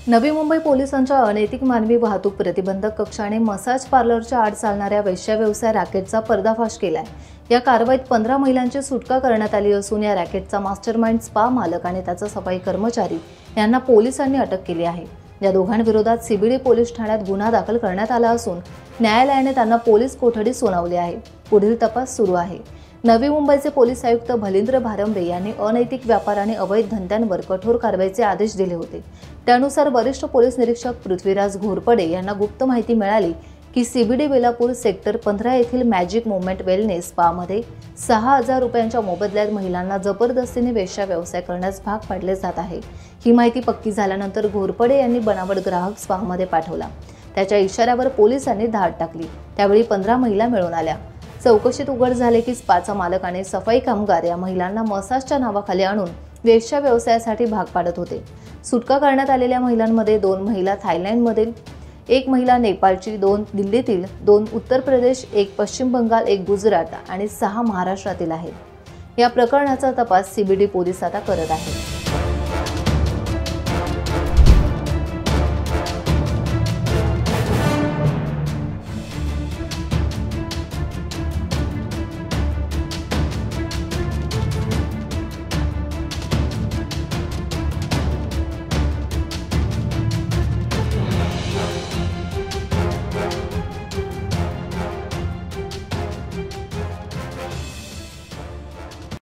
नवी मुंबई पोलिसांच्या अनैतिक मानवी वाहतूक प्रतिबंधक कक्षाने मसाज पार्लरच्या आड चालणाऱ्या वेश्याव्यवसाय रॅकेटचा पर्दाफाश केलाय। या कारवाईत 15 महिलांची सुटका करण्यात आली असून या रॅकेटचा मास्टरमाइंड स्पा मालक आणि त्याचा सफाई कर्मचारी यांना पोलिसांनी अटक केली आहे। या दोघांविरोधात सीबीडी पोलीस ठाण्यात गुन्हा दाखल करण्यात आला असून न्यायालयाने त्यांना पोलीस कोठडी सुनावली आहे। पुढील तपास सुरू आहे। नवी मुंबईचे पोलीस आयुक्त भलिंद्र भारंबे यांनी अनैतिक व्यापार आणि अवैध धंद्यांवर कठोर कारवाईचे आदेश दिले होते। त्यानुसार वरिष्ठ पोलीस निरीक्षक पृथ्वीराज घोरपडे यांना गुप्त माहिती मिळाली की सीबीडी बेलापूर सेक्टर 15 येथील मॅजिक मोमेंट वेलनेस स्पामध्ये 6,000 रुपयांच्या मोबदल्यात महिलांना जबरदस्तीने वेश्या व्यवसाय करण्यास भाग पाडले जात आहे। ही माहिती पक्की झाल्यानंतर घोरपडे यांनी बनावट ग्राहक स्पामध्ये पाठवला। त्याच्या इशाऱ्यावर पोलिसांनी धाड टाकली। त्यावेळी 15 महिला मिळून आल्या। चौकशीत उघड झाले की स्पाचा मालक आणि सफाई कामगार या महिलांना मसाजच्या नावाखाली आणून वेश्या व्यवसायासाठी भाग पाडत होते। सुटका करण्यात आलेल्या महिलांमध्ये 2 महिला थायलंडमधील, 1 महिला नेपाळची, 2 दिल्लीतील, 2 उत्तर प्रदेश, 1 पश्चिम बंगाल, 1 गुजरात आणि 6 महाराष्ट्रातील आहेत। या प्रकरणाचा तपास सीबीडी पोलीस आता करत आहेत।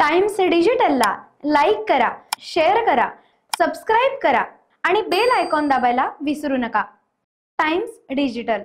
टाइम्स डिजिटलला लाईक करा, शेअर करा, सबस्क्राइब करा आणि बेल आयकॉन दाबायला विसरू नका। Times digital.